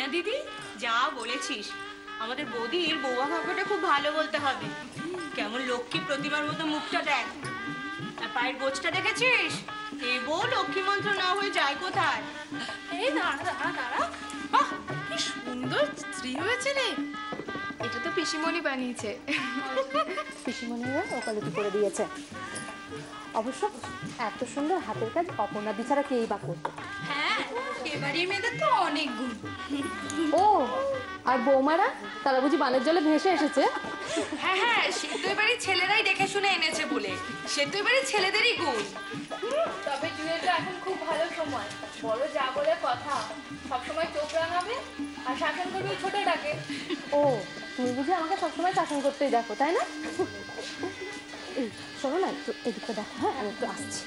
না দিদি? যা বলেছিস, আমাদের বৌদির বৌমা ভাগ্যটা খুব ভালো বলতে হবে। কেমন লক্ষ্মী প্রতিমার মতো মুখটা দেখ, আর পায়ের গোছটা দেখেছিস? এ বউ লক্ষ্মী মন্ত্র না হয়ে যায় কোথায়? এই দাঁড়া দাঁড়া দাঁড়া, বাহ কি সুন্দর স্ত্রী হয়েছে রে। এটা তো পিসিমণি বানিয়েছে। পিসিমণিরা ওকালতি করে দিয়েছে। অবশ্য এত সুন্দর হাতের কাজ অপর্ণা দি ছাড়া কেই বা করতো। হ্যাঁ, এবারের মেয়েদের তো অনেক গুণ। ও, আর বৌমারা তারা বুঝি বানের জলে ভেসে এসেছে? হ্যাঁ হ্যাঁ, সে তো এবারে ছেলেরাই দেখে শুনে এনেছে বলে, সে তো এবারে ছেলেদেরই গুণ। তবে জুয়েলটা এখন খুব ভালো সময়, বড় যা বলে কথা, সবসময় চোখ রাঙাবে আর শাসন করবে ছোটটাকে। ও, তুমি বুঝি আমাকে সবসময় শাসন করতেই দেখো, তাই না? এই শোনো না, একটু এদিকটা দেখো। হ্যাঁ, আমি একটু আসছি।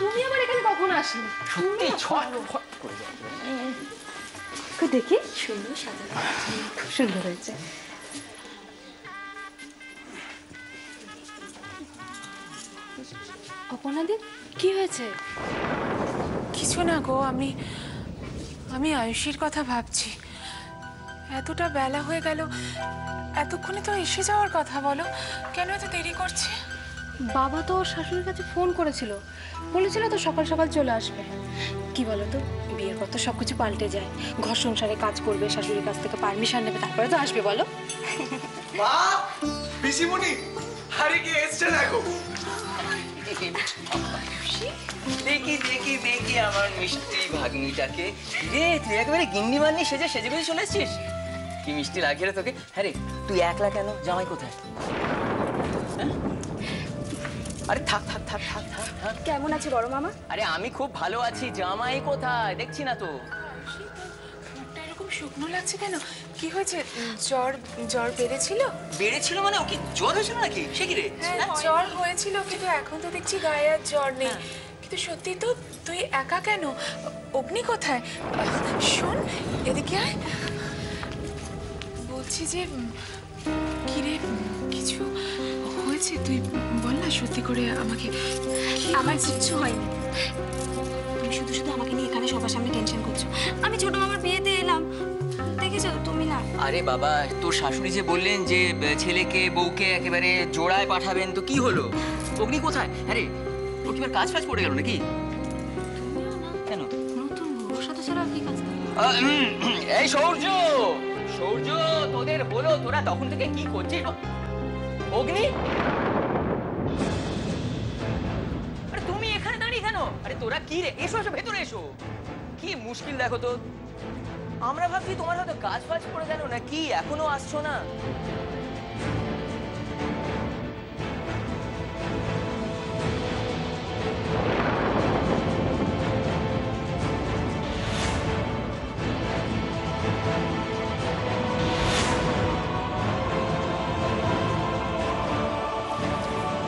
তুমি আবার এখানে কখন আসলে? সত্যি ছটফট করে যায়। দেখি, সুন্দর সাজানো, খুব সুন্দর হয়েছে। অপর্ণাদি, কি হয়েছে? কিছু না গো, আমি আয়ুষীর কথা ভাবছি। এতটা বেলা হয়ে গেল, এতক্ষণে তো এসে যাওয়ার কথা। বলো, কেন এত দেরি করছে? বাবা তো ওর শাশুড়ির কাছে ফোন করেছিল, বলেছিল তো সকাল সকাল চলে আসবে। কি বলো তো, বিয়ের পর তো সবকিছু পাল্টে যায়। ঘর সংসারে কাজ করবে, শাশুড়ির কাছ থেকে পারমিশন নেবে, তারপরে তো আসবে। বলো মা, পিসিমণি, আরে কি এসছে দেখো। দেখি দেখি দেখি আমার মিষ্টি ভাগ্নিটাকে। রে, তুই একেবারে গিন্নি মান্নি সেজে গুজে চলে এসছিস। কি মিষ্টি লাগে রে তোকে। হ্যাঁ রে, তুই একলা কেন? জামাই কোথায়? আরে থাক থাক থাক থাক থাক থাক। কেমন আছে বড় মামা? আরে আমি খুব ভালো আছি, জামাই কোথায় দেখছি না তো। মুখটা এরকম শুকনো লাগছে কেন? কি হয়েছে? জ্বর বেড়েছিল? মানে ও কি জ্বর হয়েছিল নাকি? সে কি রে? হ্যাঁ, জ্বর হয়েছিল, কিন্তু এখন তো দেখছি গায়ে আর জ্বর নেই। কিন্তু সত্যি তো, তুই একা কেন? অগ্নি কোথায়? শোন, এদিকে আয়। বলছি যে, কি রে, কিছু হয়েছে? তুই বল না সত্যি করে আমাকে। আমার কিচ্ছু হয়নি, তুমি শুধু শুধু আমাকে নিয়ে এখানে সবার সামনে টেনশন করছো। আমি ছোট মামার বিয়েতে এলাম, দেখেছো তুমি না? আরে বাবা, তোর শাশুড়ি যে বললেন যে ছেলেকে বউকে একেবারে জোড়ায় পাঠাবেন, তো কি হলো? অগ্নি কোথায়? আরে ও কি কাজ ফাজ পড়ে গেল নাকি? কেন? নতুন বউর সাথে ছাড়া কি কাজ? এই সূর্য, তোদের হলো, তোরা তখন থেকে কি করছিস? অগ্নি, আরে তুমি এখানে দাঁড়িয়ে কেন? আরে তোরা কি রে? এসো এসো, ভেতরে এসো। কি মুশকিল দেখো তো। আমরা ভাবছি তোমার হয়তো কাজ ফাজ পড়ে গেল না কি, এখনো আসছো না?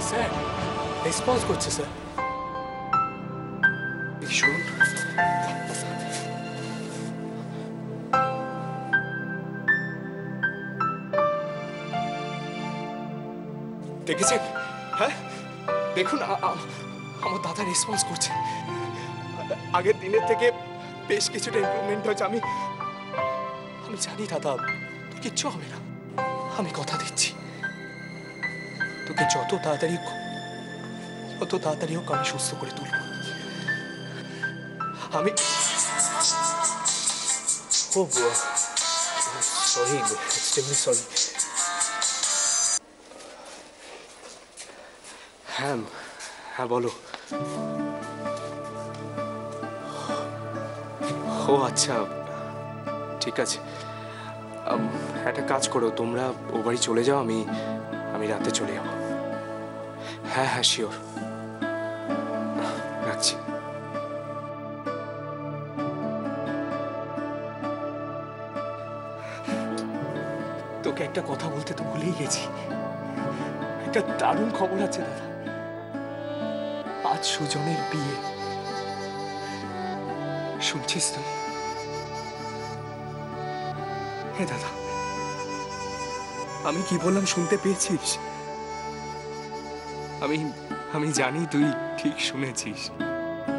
স্যার রেসপন্স করছে স্যার। শুনুন, দেখেছেন? হ্যাঁ দেখুন, আমার দাদা রেসপন্স করছে। আগের দিনের থেকে বেশ কিছুটা ইমপ্রুভমেন্ট হয়েছে। আমি জানি দাদা, তোর কিচ্ছু হবে না, আমি কথা দিচ্ছি। তোকে যত তাড়াতাড়ি হোক আমি সুস্থ করে তুলব। আমি সরি, এক্সট্রিমলি সরি। হ্যাঁ হ্যাঁ বলো। ও আচ্ছা, ঠিক আছে। একটা কাজ করো, তোমরা ও বাড়ি চলে যাও, আমি রাতে চলে যাবো। হ্যাঁ হ্যাঁ শিওর, রাখছি। তোকে একটা কথা বলতে তো ভুলেই গেছি। একটা দারুণ খবর আছে দাদা, আজ সুজনের বিয়ে। শুনছিস তুই? হ্যাঁ দাদা, আমি কি বললাম শুনতে পেয়েছিস? আমি আমি জানি তুই ঠিক শুনেছিস।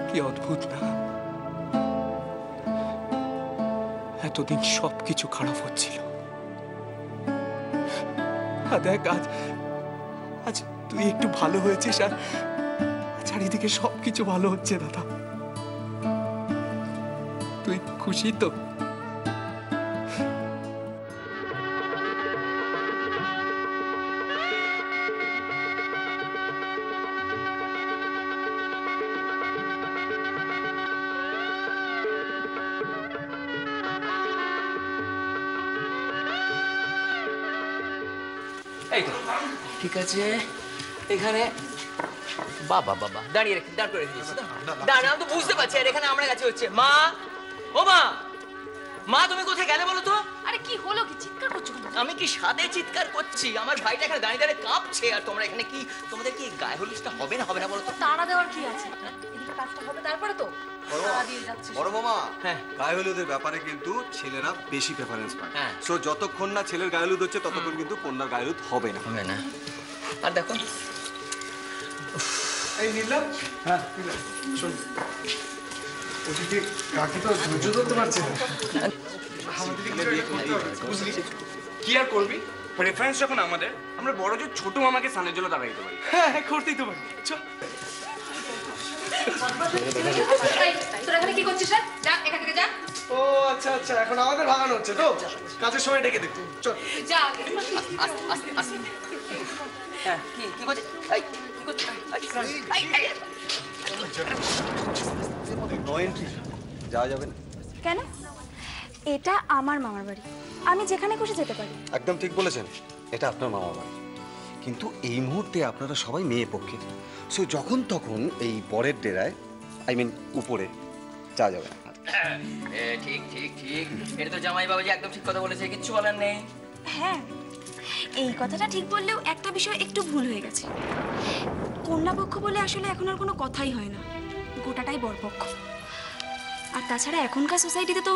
কি অদ্ভুত না, এতদিন সবকিছু খারাপ হচ্ছিল, আর দেখ আজ আজ তুই একটু ভালো হয়েছিস আর চারিদিকে সবকিছু ভালো হচ্ছে। দাদা তুই খুশি তো? এই তো ঠিক আছে। এখানে বাবা বাবা দাঁড়িয়ে রেখে দাঁড় করে রেখেছিস। দাঁড়া, আমি তো বুঝতে পারছি। আর এখানে আমরা কাছে হচ্ছে মা। ও মা, মা তুমি কোথায় গেলে বলো তো? আরে কি হলো, কি চিৎকার করছো কেন? আমি কি সাদে চিৎকার করছি? আমার ভাইটা এখানে দাঁড়িয়ে দাঁড়িয়ে কাঁপছে, আর তোমরা এখানে কি, তোমাদের কি গায়ে হলুদটা হবে না হবে না বলো তো? তাড়া দেওয়ার কি আছে? এদিকে কাজটা হবে তারপরে তো তাড়া দিয়ে যাচ্ছিস। বড় মামা, হ্যাঁ। গায়ে হলুদের ব্যাপারে কিন্তু ছেলেরা বেশি প্রেফারেন্স পায়। হ্যাঁ। সো যতক্ষণ না ছেলের গায়ে হলুদ হচ্ছে ততক্ষণ কিন্তু কন্যার গায়ে হলুদ হবে না। হবে না। আর দেখো এই নীলা, হ্যাঁ শোন, ওদিকে কাকি তো ধৈর্য ধরতে পারছে না। বুঝলি কি আর করবি? প্রেফারেন্স যখন আমাদের, আমরা বড় যে ছোট মামাকে সানের জন্য দাঁড়াই দিতে পারি। হ্যাঁ হ্যাঁ, করতেই তো পারি। চল। তোরা এখানে কি করছিস রে? যা এখান থেকে যা। ও আচ্ছা আচ্ছা, এখন আমাদের ভাগানো হচ্ছে তো, কাজের সময় ডেকে দেখতে। চল। যা আগে। আস্তে আস্তে আস্তে। হ্যাঁ, কি কি করছে? এই, কি করছে? নো এন্ট্রি, যাওয়া যাবে না। কেন? এটা আমার মামার বাড়ি, আমি যেখানে খুশি যেতে পারি। একদম ঠিক বলেছেন, এটা আপনার মামার বাড়ি। কিন্তু এই মুহূর্তে আপনারা সবাই মেয়ে পক্ষে, সো যখন তখন এই পরের ডেরায়, আই মিন উপরে, যাওয়া যাবে না। ঠিক ঠিক ঠিক, এটা তো জামাই বাবাজি একদম ঠিক কথা বলেছে, কিচ্ছু বলার নেই। হ্যাঁ, এই কথাটা ঠিক বললেও একটা বিষয় একটু ভুল হয়ে গেছে। কন্যাপক্ষ বলে আসলে এখন আর কোনো কথাই হয় না, গোটাটাই বরপক্ষ। আর তাছাড়া এখনকার সোসাইটিতে তো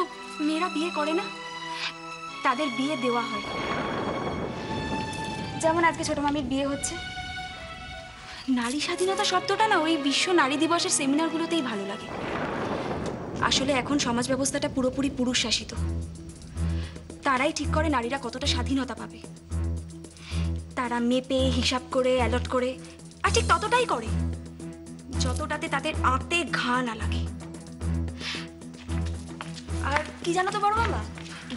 মেয়েরা বিয়ে করে না, তাদের বিয়ে দেওয়া হয়। যেমন আজকে ছোট মামির বিয়ে হচ্ছে। নারী স্বাধীনতা শব্দটা না ওই বিশ্ব নারী দিবসের সেমিনারগুলোতেই ভালো লাগে। আসলে এখন সমাজ ব্যবস্থাটা পুরোপুরি পুরুষ শাসিত। তারাই ঠিক করে নারীরা কতটা স্বাধীনতা পাবে। তারা মেপে হিসাব করে অ্যালট করে, আর ঠিক ততটাই করে যতটাতে তাদের আঁতে ঘা না লাগে। আর কি জানো তো বড় মামা,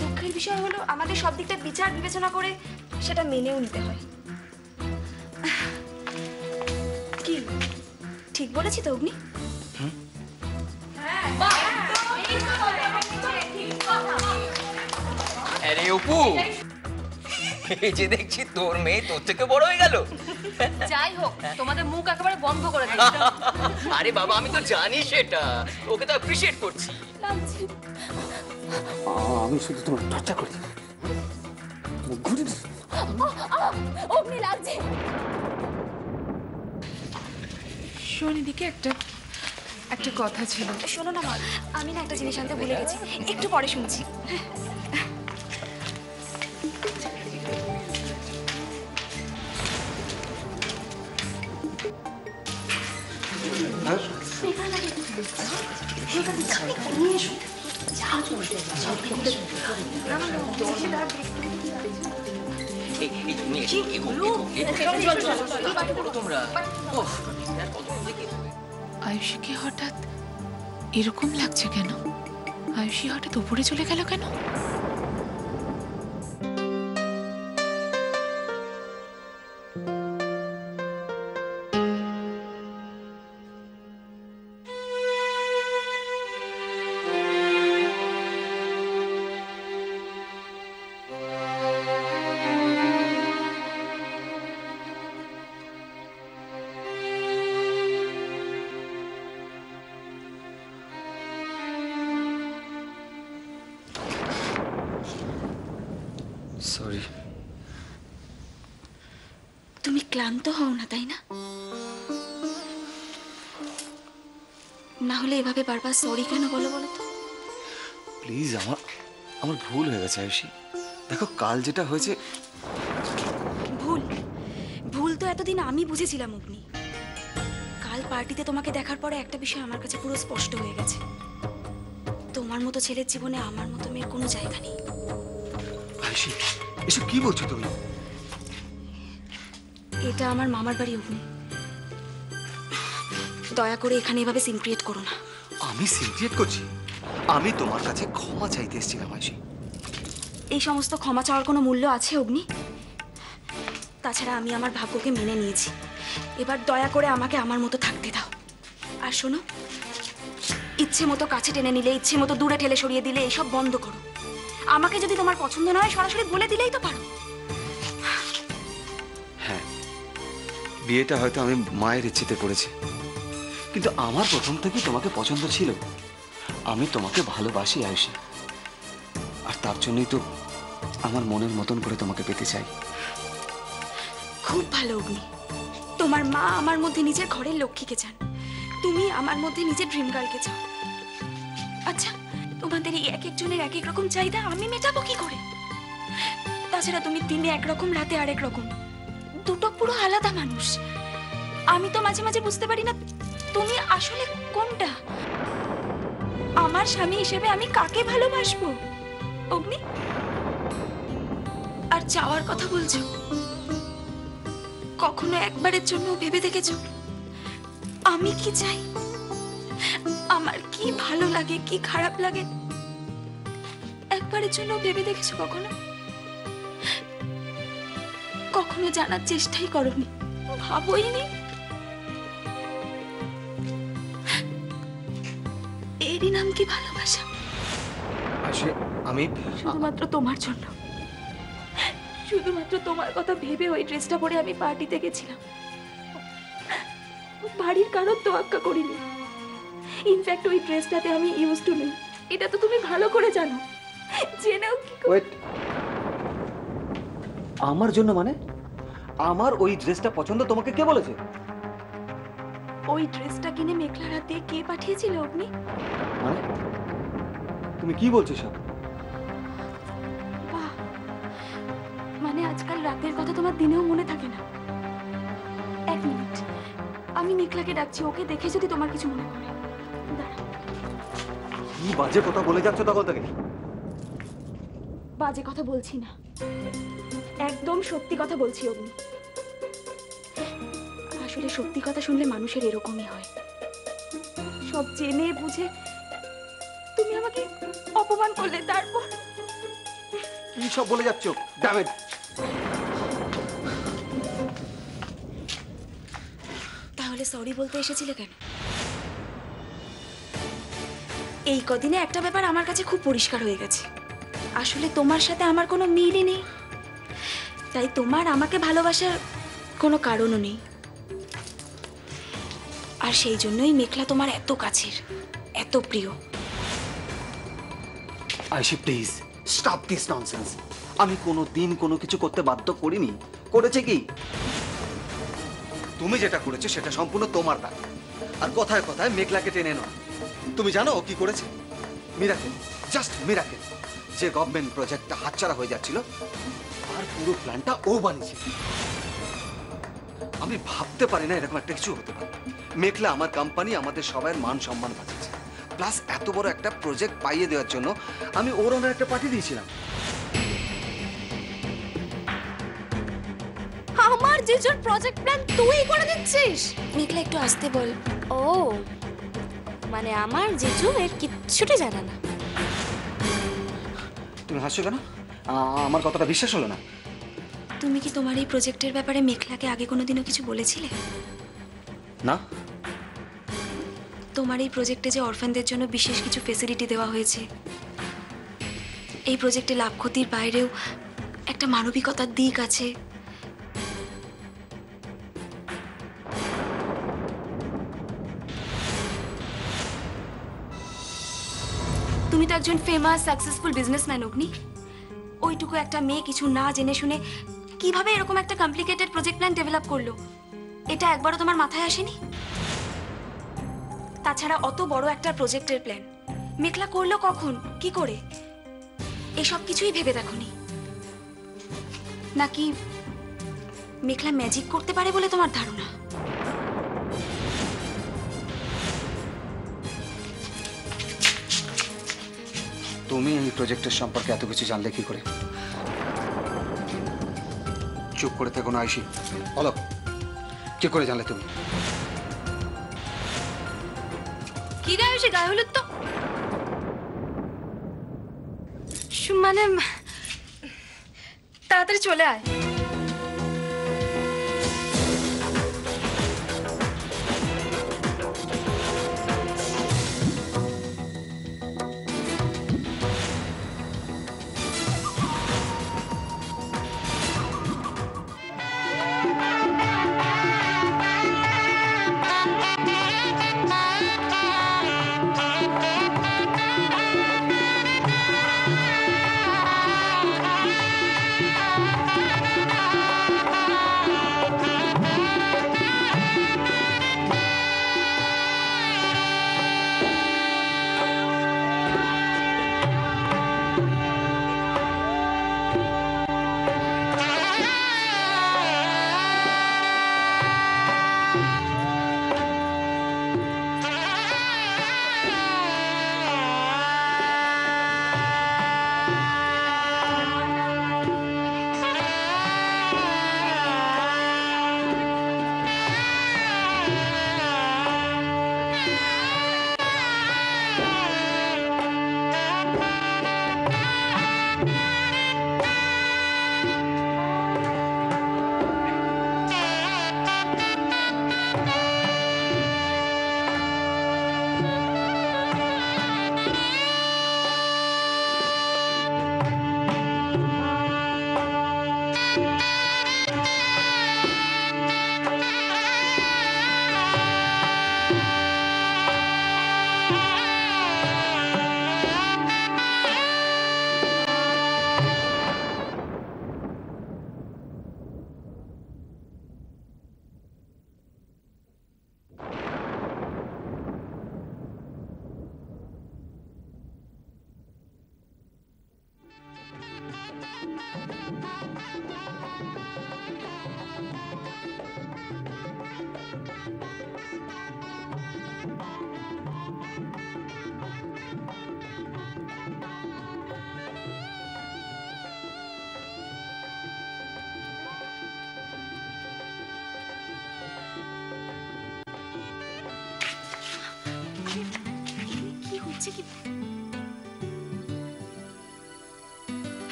দুঃখের বিষয় হলো আমাদের সব দিকটা বিচার বিবেচনা করে সেটা মেনেও নিতে হয়। কি ঠিক বলেছি তো অগ্নি? আরে অপু, এই যে দেখছি তোর মেয়ে তোর থেকে বড় হয়ে গেল। যাই হোক, তোমাদের মুখ একেবারে বন্ধ করে দিই। আরে বাবা, আমি তো জানি সেটা, ওকে তো অ্যাপ্রিশিয়েট করছি। আমি শুধু তোমার চর্চা করি। অগ্নি লাগছে। শোন, এদিকে একটা কথা ছিল। শোনো না মা, আমি না একটা জিনিস আনতে ভুলে গেছি, একটু পরে শুনছি। এই তুমি এসো, এগো, এগো, এগো, তোমরা। ওহ, আর কতক্ষণ দেখি। আয়ুষীকে হঠাৎ এরকম লাগছে কেন? আয়ুষী হঠাৎ উপরে চলে গেল কেন? সরি। তুমি ক্লান্ত হও না, তাই না? না হলে এভাবে বারবার সরি কেন বলো বলো তো? প্লিজ, আমার ভুল হয়ে গেছে আয়ুষী। দেখো, কাল যেটা হয়েছে। ভুল ভুল তো এতদিন আমি বুঝেছিলাম অগ্নি। কাল পার্টিতে তোমাকে দেখার পরে একটা বিষয় আমার কাছে পুরো স্পষ্ট হয়ে গেছে। তোমার মতো ছেলের জীবনে আমার মতো মেয়ের কোনো জায়গা নেই। আয়ুষী, এসব কি বলছো তুমি? এটা আমার মামার বাড়ি অগ্নি। দয়া করে এখানে এভাবে সিন ক্রিয়েট করো না। আমি সিনক্রিয়েট করছি? আমি তোমার কাছে ক্ষমা চাইতে এসেছিলাম আয়ুষী। এই সমস্ত ক্ষমা চাওয়ার কোনো মূল্য আছে অগ্নি? তাছাড়া আমি আমার ভাগ্যকে মেনে নিয়েছি। এবার দয়া করে আমাকে আমার মতো থাকতে দাও। আর শোনো, ইচ্ছে মতো কাছে টেনে নিলে, ইচ্ছে মতো দূরে ঠেলে সরিয়ে দিলে এসব বন্ধ করো। আমাকে যদি তোমার পছন্দ না হয় সরাসরি বলে দিলেই তো পারো। হ্যাঁ, বিয়েটা হয়তো আমি মায়ের ইচ্ছেতে করেছি, কিন্তু আমার প্রথম থেকেই তোমাকে পছন্দ ছিল। আমি তোমাকে ভালোবাসি আয়ুষী, আর তার জন্যই তো আমার মনের মতন করে তোমাকে পেতে চাই। খুব ভালো অগ্নি। তোমার মা আমার মধ্যে নিজের ঘরের লক্ষ্মীকে চান, তুমি আমার মধ্যে নিজের ড্রিম গার্লকে চাও। আচ্ছা, তোমাদের এই এক একজনের এক এক রকম চাহিদা আমি মেটাবো কি করে? তাছাড়া তুমি দিনে একরকম, রাতে আরেক রকম, দুটো পুরো আলাদা মানুষ। আমি তো মাঝে মাঝে বুঝতে পারি না তুমি আসলে কোনটা। আমার স্বামী হিসেবে আমি কাকে ভালোবাসবো অগ্নি? আর চাওয়ার কথা বলছো, কখনো একবারের জন্য ভেবে দেখেছো আমি কি চাই, আমার কি ভালো লাগে, কি খারাপ লাগে? একবারের জন্য ভেবে দেখেছো কখনো? কখনো জানার চেষ্টাই করোনি, ভাবোইনি? এরই নাম কি ভালোবাসা? আয়ুষী, আমি শুধুমাত্র তোমার জন্য, শুধুমাত্র তোমার কথা ভেবে ওই ড্রেসটা পরে আমি পার্টিতে গেছিলাম। বাড়ির কারোর তোয়াক্কা করিনি। ইনফ্যাক্ট ওই ড্রেসটাতে আমি ইউজ টু নেই, এটা তো তুমি ভালো করে জানো। জেনেও কি ওয়েট, আমার জন্য মানে? আমার ওই ড্রেসটা পছন্দ তোমাকে কে বলেছে? ওই ড্রেসটা কিনে মেঘলা রাতে কে পাঠিয়েছিল অগ্নি? মানে তুমি কি বলছো সব? বাহ, মানে আজকাল রাতের কথা তোমার দিনেও মনে থাকে না। এক মিনিট, আমি মেঘলাকে ডাকছি, ওকে দেখে যদি তোমার কিছু মনে পড়ে। দাঁড়াও। কি বাজে কথা বলে যাচ্ছ তখন থেকে? বাজে কথা বলছি না, একদম সত্যি কথা বলছি অগ্নি। আসলে সত্যি কথা শুনলে মানুষের এরকমই হয়। সব জেনে বুঝে তুমি আমাকে অপমান করলে, তারপর কি সব বলে যাচ্ছ? Damn it! তাহলে সরি বলতে এসেছিলে কেন? এই কদিনে একটা ব্যাপার আমার কাছে খুব পরিষ্কার হয়ে গেছে। আসলে তোমার সাথে আমার কোনো মিলই নেই, তাই তোমার আমাকে ভালোবাসার কোনো কারণও নেই। আর সেই জন্যই মেঘলা তোমার এত কাছের, এত প্রিয়। Ayushi, please stop this nonsense. আমি কোনো দিন কোনো কিছু করতে বাধ্য করিনি। করেছে কি? তুমি যেটা করেছো সেটা সম্পূর্ণ তোমার দায়। আর কথায় কথায় মেঘলাকে টেনে নাও। তুমি জানো ও কি করেছে? Miracle, just miracle. যে গভর্নমেন্ট প্রজেক্টটা হাতছাড়া হয়ে যাচ্ছিল, আর পুরো প্ল্যানটা ও বানিয়েছে। আমি ভাবতে পারি না এরকম একটা কিছু হতে পারে। মেঘলা আমার কোম্পানি, আমাদের সবার মান সম্মান বাঁচাচ্ছে, প্লাস এত বড় একটা প্রজেক্ট পাইয়ে দেওয়ার জন্য আমি ওর অনেক একটা পার্টি দিয়েছিলাম। আমার জিজুর প্রজেক্ট প্ল্যান তুই করে দিচ্ছিস? মেঘলা একটু আসতে বল। ও মানে আমার জিজু এর কিচ্ছুটি জানে না। তুমি হাসছো কেন? আমার কথাটা বিশ্বাস হলো না? তুমি কি তোমার এই প্রজেক্টের ব্যাপারে মেঘলাকে আগে কোনোদিনও কিছু বলেছিলে? না। তোমার এই প্রজেক্টে যে অরফানদের জন্য বিশেষ কিছু ফেসিলিটি দেওয়া হয়েছে, এই প্রজেক্টে লাভ ক্ষতির বাইরেও একটা মানবিকতার দিক আছে। তুমি তো একজন ফেমাস সাকসেসফুল বিজনেসম্যান অগ্নি। ওইটুকু একটা মেয়ে কিছু না জেনে শুনে কিভাবে এরকম একটা কমপ্লিকেটেড প্রজেক্ট প্ল্যান ডেভেলপ করলো, এটা একবারও তোমার মাথায় আসেনি? তাছাড়া অত বড় একটা প্রজেক্টের প্ল্যান মেঘলা করলো কখন, কি করে? এসব কিছুই ভেবে দেখোনি? নাকি মেঘলা ম্যাজিক করতে পারে বলে তোমার ধারণা? তুমি এই প্রজেক্টের সম্পর্কে এত কিছু জানলে কি করে? চুপ করে থেকো না আয়ুষী। বলো, কি করে জানলে তুমি? কি রে আয়ুষী, গায়ে হলুদ তো? মানে তাড়াতাড়ি চলে আয়।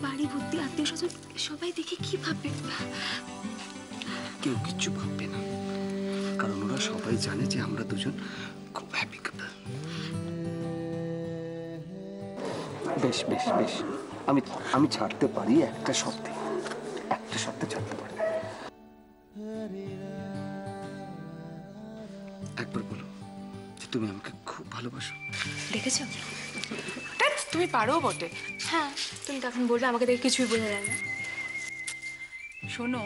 বাড়ি ভর্তি আত্মীয় স্বজন, সবাই দেখে কি ভাববে? কেউ কিচ্ছু ভাববে না, কারণ ওরা সবাই জানে যে আমরা দুজন খুব হ্যাপি কাপল। বেশ বেশ বেশ, আমি ছাড়তে পারি একটা শব্দে ছাড়তে পারি। একবার বলো যে তুমি আমাকে খুব ভালোবাসো। দেখেছো? তুমি পারো বটে। হ্যাঁ, তুমি তখন বলবে আমাকে দেখে কিছুই বোঝা যায় না। শোনো,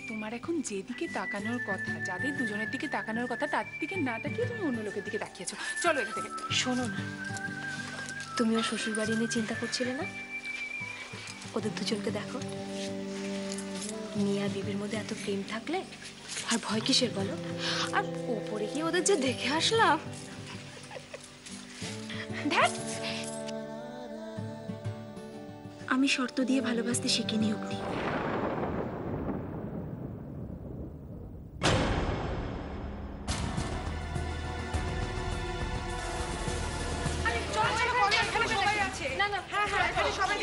তোমার এখন যেদিকে তাকানোর কথা, যাদের দুজনের দিকে তাকানোর কথা, তার দিকে না তাকিয়ে তুমি অন্য লোকের দিকে তাকিয়েছো। চলো এখান থেকে। শোনো না, তুমিও শ্বশুর বাড়ি নিয়ে চিন্তা করছিলে না? ওদের দুজনকে দেখো, মিয়া বিবির মধ্যে এত প্রেম থাকলে আর ভয় কিসের বলো? আর ওপরে গিয়ে ওদের যে দেখে আসলাম, আমি শর্ত দিয়ে ভালোবাসতে শিখিনি অগ্নি। না না, হ্যাঁ হ্যাঁ, সবাই